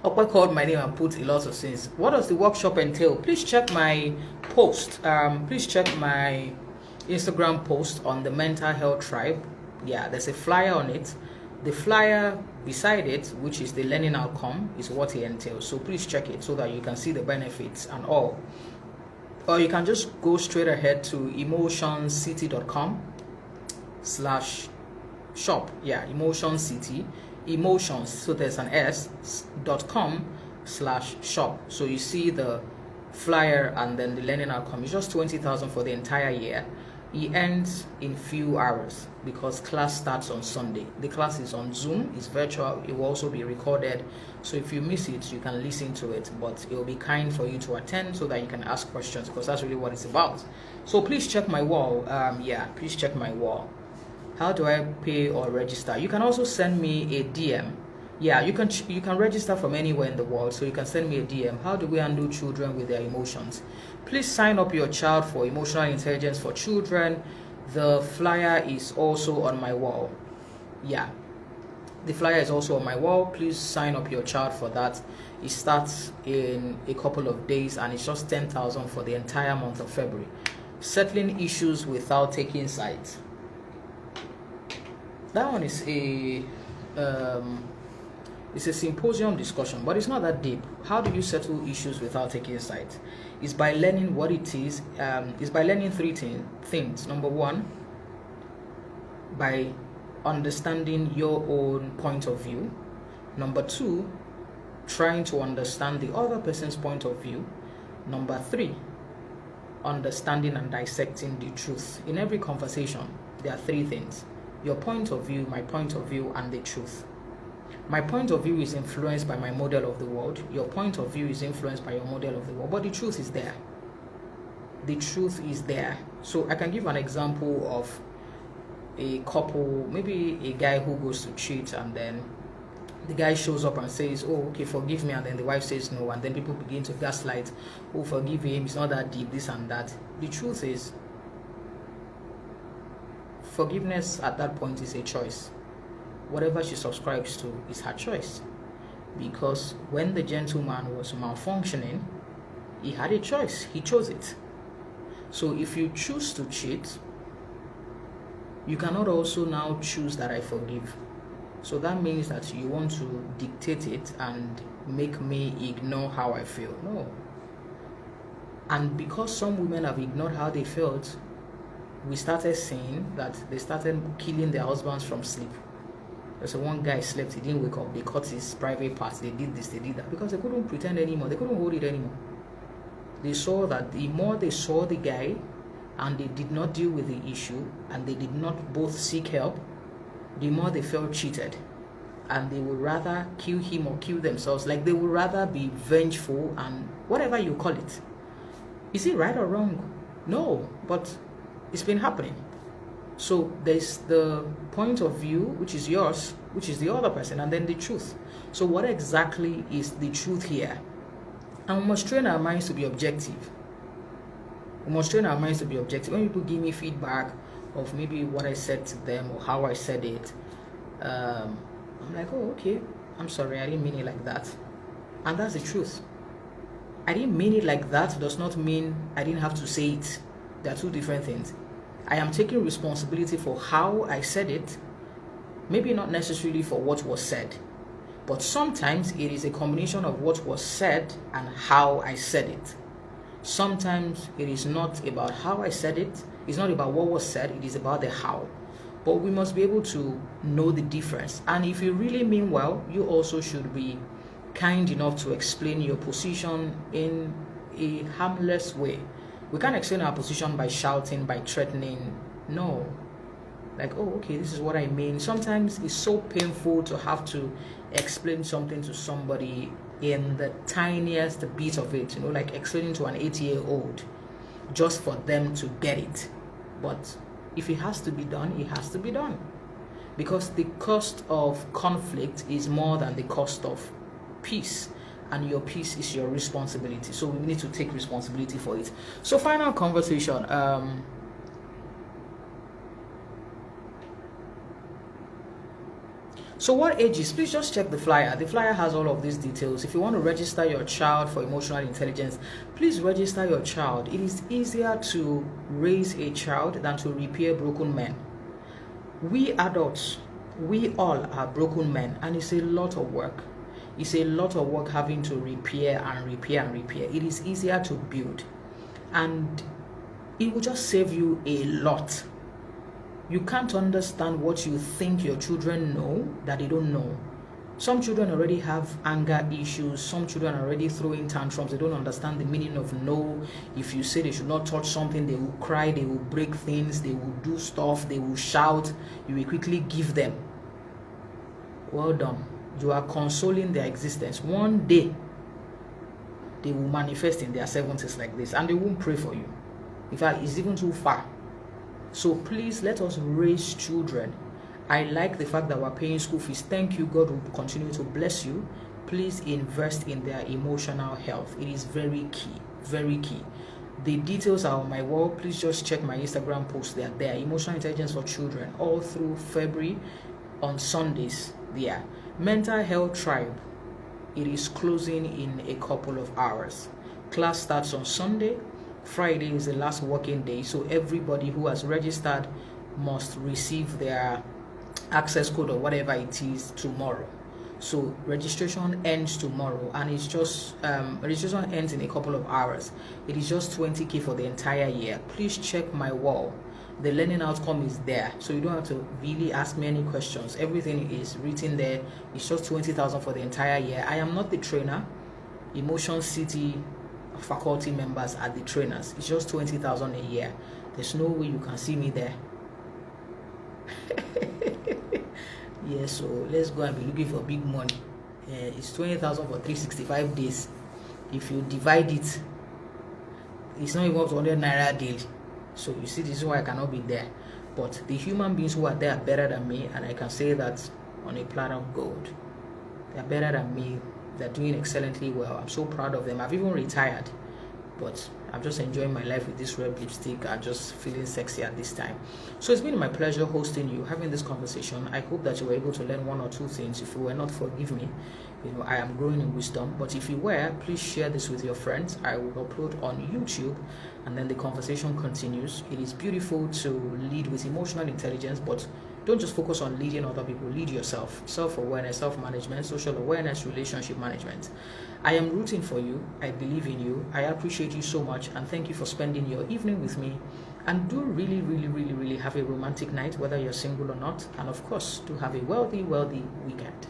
Okwe called my name and put a lot of things. What does the workshop entail? Please check my post. Please check my Instagram post on the Mental Health Tribe. Yeah, there's a flyer on it. The flyer beside it, which is the learning outcome, is what it entails. So please check it so that you can see the benefits and all. Or you can just go straight ahead to emotionscity.com/shop. Yeah, emotionscity. Emotions, so there's an s.com/shop. So you see the flyer and then the learning outcome. It's just 20,000 for the entire year. It ends in few hours because class starts on Sunday. The class is on Zoom, it's virtual, it will also be recorded. So if you miss it, you can listen to it, but it will be kind for you to attend so that you can ask questions, because that's really what it's about. So please check my wall. Please check my wall. How do I pay or register? You can also send me a DM. Yeah, you can register from anywhere in the world, so you can send me a DM. How do we handle children with their emotions? Please sign up your child for Emotional Intelligence for Children. The flyer is also on my wall. Yeah, the flyer is also on my wall. Please sign up your child for that. It starts in a couple of days and it's just 10,000 for the entire month of February. Settling issues without taking sides. That one is it's a symposium discussion, but it's not that deep. How do you settle issues without taking sides? It's by learning what it is. It's by learning three things. Number one, by understanding your own point of view. Number two, trying to understand the other person's point of view. Number three, understanding and dissecting the truth. In every conversation, there are three things: your point of view, my point of view, and the truth. My point of view is influenced by my model of the world. Your point of view is influenced by your model of the world. But the truth is there. The truth is there. So I can give an example of a couple, maybe a guy who goes to cheat, and then the guy shows up and says, oh, okay, forgive me. And then the wife says no. And then people begin to gaslight, oh, forgive him. It's not that deep, this and that. The truth is, forgiveness at that point is a choice. Whatever she subscribes to is her choice, because when the gentleman was malfunctioning, he had a choice. He chose it. So if you choose to cheat, you cannot also now choose that I forgive. So that means that you want to dictate it and make me ignore how I feel. No. And because some women have ignored how they felt, we started seeing that they started killing their husbands from sleep. So one guy slept, he didn't wake up, they cut his private parts, they did this, they did that, because they couldn't pretend anymore, they couldn't hold it anymore. They saw that the more they saw the guy and they did not deal with the issue and they did not both seek help, the more they felt cheated. and they would rather kill him or kill themselves. Like, they would rather be vengeful and whatever you call it. Is it right or wrong? No, but it's been happening. So there's the point of view, which is yours, which is the other person, and then the truth. So what exactly is the truth here? And we must train our minds to be objective. We must train our minds to be objective. When people give me feedback of maybe what I said to them or how I said it, I'm like, oh, okay, I'm sorry, I didn't mean it like that. And that's the truth. I didn't mean it like that does not mean I didn't have to say it. They are two different things. I am taking responsibility for how I said it, maybe not necessarily for what was said, but sometimes it is a combination of what was said and how I said it. Sometimes it is not about how I said it, it's not about what was said, it is about the how. But we must be able to know the difference. And if you really mean well, you also should be kind enough to explain your position in a harmless way. We can't explain our position by shouting, by threatening. No. Like, oh, okay, this is what I mean. Sometimes it's so painful to have to explain something to somebody in the tiniest bit of it, like explaining to an 8-year-old just for them to get it. But if it has to be done, it has to be done. Because the cost of conflict is more than the cost of peace. And your peace is your responsibility. So we need to take responsibility for it. So final conversation. So what ages? Please just check the flyer. The flyer has all of these details. If you want to register your child for emotional intelligence, please register your child. It is easier to raise a child than to repair broken men. We adults, we all are broken men, and it's a lot of work. It's a lot of work having to repair and repair and repair. It is easier to build, and it will just save you a lot. You can't understand what you think your children know that they don't know. Some children already have anger issues. Some children are already throwing tantrums. They don't understand the meaning of no. If you say they should not touch something, they will cry, they will break things, they will do stuff, they will shout. You will quickly give them. Well done. You are consoling their existence. One day, they will manifest in their 70s like this, and they won't pray for you. In fact, it's even too far. So please, let us raise children. I like the fact that we're paying school fees. Thank you. God will continue to bless you. Please invest in their emotional health. It is very key, very key. The details are on my wall. Please just check my Instagram post. They are there. Emotional intelligence for children all through February on Sundays. Yeah. Mental Health Tribe, it is closing in a couple of hours. Class starts on Sunday. Friday is the last working day, so everybody who has registered must receive their access code or whatever it is tomorrow. So registration ends tomorrow, and it's just registration ends in a couple of hours. It is just 20K for the entire year. Please check my wall. The learning outcome is there, so you don't have to really ask me any questions. Everything is written there. It's just 20,000 for the entire year. I am not the trainer. Emotion City faculty members are the trainers. It's just 20,000 a year. There's no way you can see me there. Yeah, so let's go and be looking for big money. It's 20,000 for 365 days. If you divide it, it's not even up to 100 naira daily. So you see, this is why I cannot be there. But the human beings who are there are better than me, and I can say that on a platter of gold. They are better than me. They're doing excellently well. I'm so proud of them. I've even retired, but I'm just enjoying my life with this red lipstick. I'm just feeling sexy at this time. So it's been my pleasure hosting you, having this conversation. I hope that you were able to learn one or two things. If you were not, forgive me. I am growing in wisdom. But if you were, please share this with your friends. I will upload on YouTube, and then the conversation continues. It is beautiful to lead with emotional intelligence, but don't just focus on leading other people. Lead yourself. Self-awareness, self-management, social awareness, relationship management. I am rooting for you. I believe in you. I appreciate you so much, and thank you for spending your evening with me. And do really, really, really, really have a romantic night, whether you're single or not. And of course, do have a wealthy weekend.